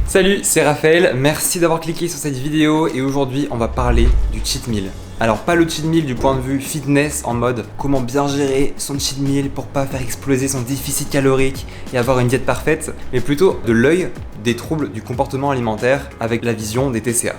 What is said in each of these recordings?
Salut, c'est Raphaël, merci d'avoir cliqué sur cette vidéo et aujourd'hui on va parler du cheat meal. Alors pas le cheat meal du point de vue fitness en mode comment bien gérer son cheat meal pour pas faire exploser son déficit calorique et avoir une diète parfaite, mais plutôt de l'œil des troubles du comportement alimentaire avec la vision des TCA.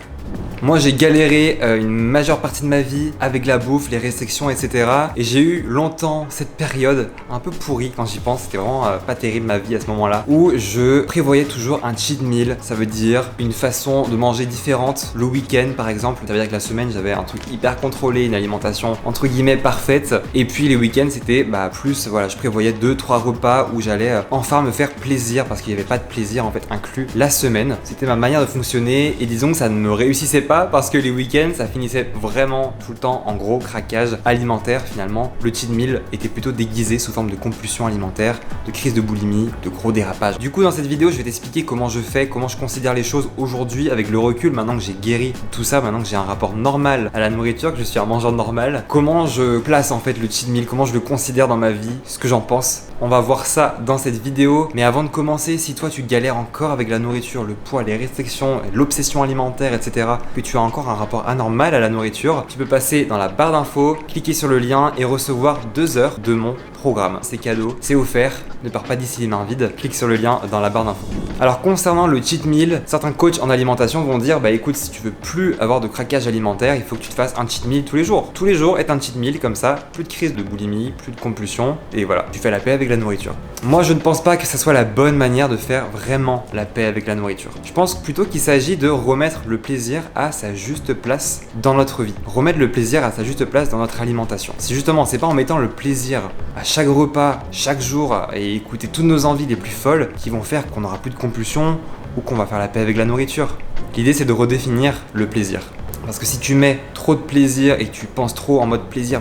Moi j'ai galéré une majeure partie de ma vie avec la bouffe, les restrictions, etc. Et j'ai eu longtemps cette période un peu pourrie quand j'y pense, c'était vraiment pas terrible ma vie à ce moment-là, où je prévoyais toujours un cheat meal, ça veut dire une façon de manger différente le week-end par exemple. Ça veut dire que la semaine j'avais un truc hyper contrôlé, une alimentation entre guillemets parfaite, et puis les week-ends c'était plus, voilà, je prévoyais 2-3 repas où j'allais enfin me faire plaisir parce qu'il n'y avait pas de plaisir en fait inclus la semaine. C'était ma manière de fonctionner et disons que ça ne me réussissait pas parce que les week-ends ça finissait vraiment tout le temps en gros craquage alimentaire. Finalement le cheat meal était plutôt déguisé sous forme de compulsion alimentaire, de crise de boulimie, de gros dérapage. Du coup dans cette vidéo je vais t'expliquer comment je fais, comment je considère les choses aujourd'hui avec le recul, maintenant que j'ai guéri tout ça, maintenant que j'ai un rapport normal à la nourriture, que je suis un mangeur normal, comment je place en fait le cheat meal, comment je le considère dans ma vie, ce que j'en pense. On va voir ça dans cette vidéo, mais avant de commencer, si toi tu galères encore avec la nourriture, le poids, les restrictions, l'obsession alimentaire, etc., que tu as encore un rapport anormal à la nourriture, tu peux passer dans la barre d'infos, cliquer sur le lien et recevoir 2 heures de mon programme. C'est cadeau, c'est offert, ne pars pas d'ici les mains vides, clique sur le lien dans la barre d'infos. Alors concernant le cheat meal, certains coachs en alimentation vont dire écoute, si tu veux plus avoir de craquage alimentaire, il faut que tu te fasses un cheat meal tous les jours. Tous les jours est un cheat meal, comme ça, plus de crise de boulimie, plus de compulsion, et voilà, tu fais la paix avec la nourriture. Moi je ne pense pas que ça soit la bonne manière de faire vraiment la paix avec la nourriture. Je pense plutôt qu'il s'agit de remettre le plaisir à sa juste place dans notre vie. Remettre le plaisir à sa juste place dans notre alimentation. Si justement c'est pas en mettant le plaisir à chaque repas, chaque jour, et écouter toutes nos envies les plus folles qui vont faire qu'on n'aura plus de compulsion ou qu'on va faire la paix avec la nourriture. L'idée c'est de redéfinir le plaisir. Parce que si tu mets trop de plaisir et que tu penses trop en mode plaisir,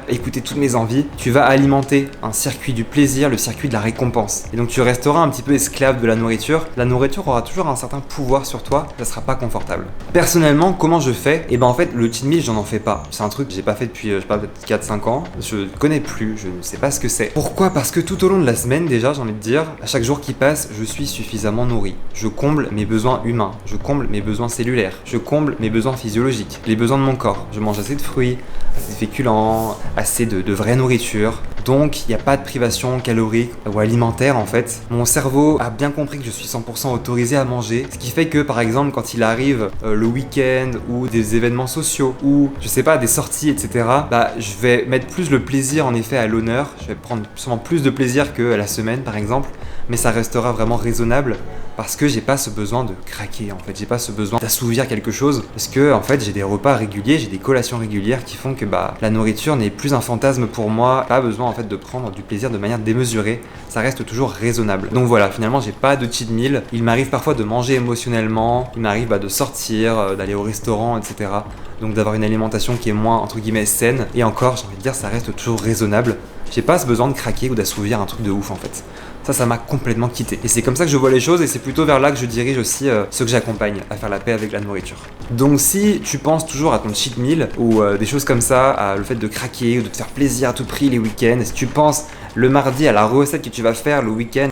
écouter toutes mes envies, tu vas alimenter un circuit du plaisir, le circuit de la récompense. Et donc tu resteras un petit peu esclave de la nourriture. La nourriture aura toujours un certain pouvoir sur toi, ça sera pas confortable. Personnellement, comment je fais ? En fait, le cheat meal, j'en fais pas. C'est un truc que j'ai pas fait depuis, peut-être 4-5 ans. Je connais plus, je ne sais pas ce que c'est. Pourquoi ? Parce que tout au long de la semaine, déjà, j'ai envie de dire, à chaque jour qui passe, je suis suffisamment nourri. Je comble mes besoins humains, je comble mes besoins cellulaires, je comble mes besoins physiologiques, les besoins de mon corps. Je mange assez de fruits, assez de féculents, assez de vraie nourriture. Donc il n'y a pas de privation calorique ou alimentaire en fait. Mon cerveau a bien compris que je suis 100% autorisé à manger. Ce qui fait que par exemple quand il arrive le week-end ou des événements sociaux ou je sais pas des sorties etc. Je vais mettre plus le plaisir en effet à l'honneur. Je vais prendre sûrement plus de plaisir que la semaine par exemple. Mais ça restera vraiment raisonnable parce que j'ai pas ce besoin de craquer en fait, j'ai pas ce besoin d'assouvir quelque chose parce que en fait j'ai des repas réguliers, j'ai des collations régulières qui font que la nourriture n'est plus un fantasme pour moi, pas besoin en fait de prendre du plaisir de manière démesurée, ça reste toujours raisonnable. Donc voilà, finalement j'ai pas de cheat meal, il m'arrive parfois de manger émotionnellement, il m'arrive de sortir, d'aller au restaurant etc. Donc d'avoir une alimentation qui est moins entre guillemets saine et encore j'ai envie de dire ça reste toujours raisonnable, j'ai pas ce besoin de craquer ou d'assouvir un truc de ouf en fait. Ça m'a complètement quitté. Et c'est comme ça que je vois les choses et c'est plutôt vers là que je dirige aussi ceux que j'accompagne à faire la paix avec la nourriture. Donc si tu penses toujours à ton cheat meal ou des choses comme ça, à le fait de craquer ou de te faire plaisir à tout prix les week-ends, si tu penses le mardi à la recette que tu vas faire le week-end,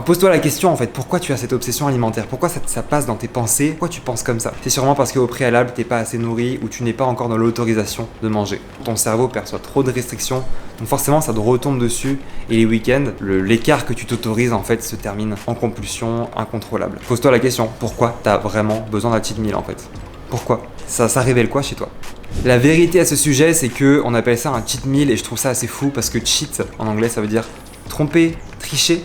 pose-toi la question en fait, pourquoi tu as cette obsession alimentaire ? Pourquoi ça passe dans tes pensées ? Pourquoi tu penses comme ça ? C'est sûrement parce qu'au préalable, t'es pas assez nourri ou tu n'es pas encore dans l'autorisation de manger. Ton cerveau perçoit trop de restrictions, donc forcément ça te retombe dessus et les week-ends, l'écart que tu t'autorises en fait se termine en compulsion incontrôlable. Pose-toi la question, pourquoi t'as vraiment besoin d'un cheat meal en fait ? Pourquoi ? Ça révèle quoi chez toi ? La vérité à ce sujet, c'est que on appelle ça un cheat meal et je trouve ça assez fou parce que cheat en anglais ça veut dire tromper, tricher.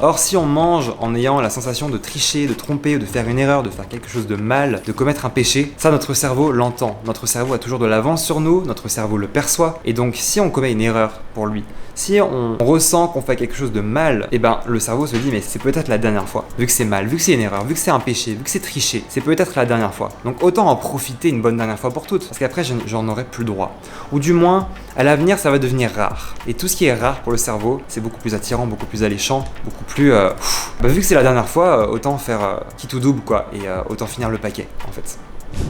Or, si on mange en ayant la sensation de tricher, de tromper, de faire une erreur, de faire quelque chose de mal, de commettre un péché, ça notre cerveau l'entend. Notre cerveau a toujours de l'avance sur nous, notre cerveau le perçoit. Et donc, si on commet une erreur pour lui, si on ressent qu'on fait quelque chose de mal, le cerveau se dit mais c'est peut-être la dernière fois. Vu que c'est mal, vu que c'est une erreur, vu que c'est un péché, vu que c'est tricher, c'est peut-être la dernière fois. Donc autant en profiter une bonne dernière fois pour toutes, parce qu'après j'en aurai plus le droit. Ou du moins, à l'avenir ça va devenir rare. Et tout ce qui est rare pour le cerveau, c'est beaucoup plus attirant, beaucoup plus alléchant, beaucoup plus... vu que c'est la dernière fois, autant faire qui tout double quoi, et autant finir le paquet en fait.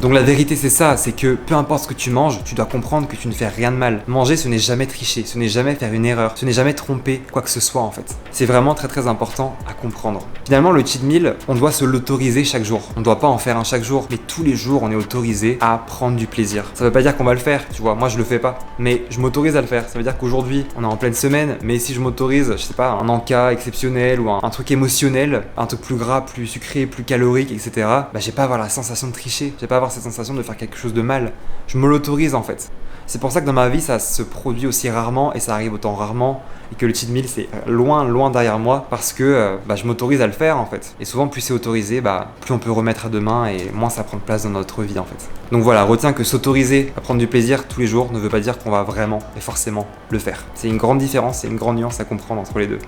Donc la vérité c'est ça, c'est que peu importe ce que tu manges, tu dois comprendre que tu ne fais rien de mal. Manger, ce n'est jamais tricher, ce n'est jamais faire une erreur, ce n'est jamais tromper quoi que ce soit en fait. C'est vraiment très important à comprendre. Finalement, le cheat meal, on doit se l'autoriser chaque jour. On ne doit pas en faire un chaque jour, mais tous les jours, on est autorisé à prendre du plaisir. Ça veut pas dire qu'on va le faire, tu vois, moi je le fais pas, mais je m'autorise à le faire. Ça veut dire qu'aujourd'hui, on est en pleine semaine, mais si je m'autorise, je sais pas, un encas exceptionnel ou un truc émotionnel, un truc plus gras, plus sucré, plus calorique, etc., bah j'ai pas à avoir la sensation de tricher, j'ai pas à avoir cette sensation de faire quelque chose de mal. Je me l'autorise en fait. C'est pour ça que dans ma vie, ça se produit aussi rarement et ça arrive autant rarement et que le cheat meal, c'est loin derrière moi parce que je m'autorise à le faire en fait. Et souvent, plus c'est autorisé, plus on peut remettre à demain et moins ça prend de place dans notre vie en fait. Donc voilà, retiens que s'autoriser à prendre du plaisir tous les jours ne veut pas dire qu'on va vraiment et forcément le faire. C'est une grande différence, c'est une grande nuance à comprendre entre les deux.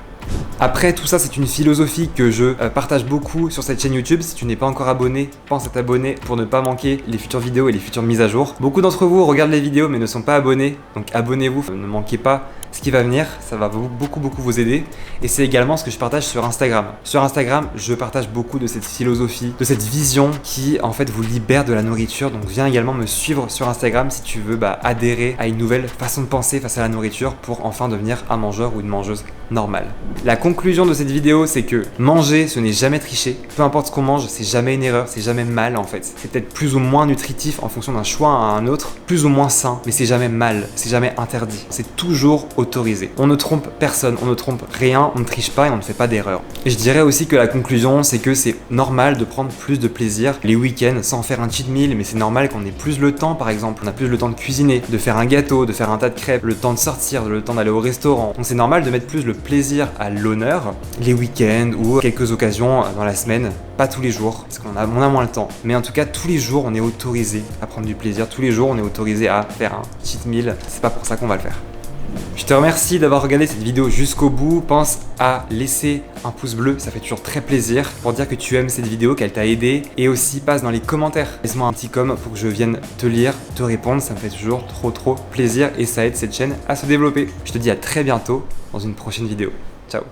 Après, tout ça, c'est une philosophie que je partage beaucoup sur cette chaîne YouTube. Si tu n'es pas encore abonné, pense à t'abonner pour ne pas manquer les futures vidéos et les futures mises à jour. Beaucoup d'entre vous regardent les vidéos mais ne sont pas abonnés, donc abonnez-vous, ne manquez pas ce qui va venir, ça va beaucoup vous aider. Et c'est également ce que je partage sur Instagram. Sur Instagram, je partage beaucoup de cette philosophie, de cette vision qui en fait vous libère de la nourriture. Donc viens également me suivre sur Instagram si tu veux adhérer à une nouvelle façon de penser face à la nourriture pour enfin devenir un mangeur ou une mangeuse normale. La conclusion de cette vidéo, c'est que manger, ce n'est jamais tricher. Peu importe ce qu'on mange, c'est jamais une erreur, c'est jamais mal en fait. C'est peut-être plus ou moins nutritif en fonction d'un choix à un autre, plus ou moins sain, mais c'est jamais mal, c'est jamais interdit. C'est toujours autorisé. On ne trompe personne, on ne trompe rien, on ne triche pas et on ne fait pas d'erreur. Et je dirais aussi que la conclusion, c'est que c'est normal de prendre plus de plaisir les week-ends sans faire un cheat meal, mais c'est normal qu'on ait plus le temps par exemple. On a plus le temps de cuisiner, de faire un gâteau, de faire un tas de crêpes, le temps de sortir, le temps d'aller au restaurant. Donc c'est normal de mettre plus le plaisir à l'honneur les week-ends ou quelques occasions dans la semaine. Pas tous les jours, parce qu'on a moins le temps. Mais en tout cas, tous les jours, on est autorisé à prendre du plaisir. Tous les jours, on est autorisé à faire un cheat meal. C'est pas pour ça qu'on va le faire. Je te remercie d'avoir regardé cette vidéo jusqu'au bout. Pense à laisser un pouce bleu, ça fait toujours très plaisir pour dire que tu aimes cette vidéo, qu'elle t'a aidé. Et aussi passe dans les commentaires, laisse-moi un petit com pour que je vienne te lire, te répondre. Ça me fait toujours trop plaisir et ça aide cette chaîne à se développer. Je te dis à très bientôt dans une prochaine vidéo. Ciao.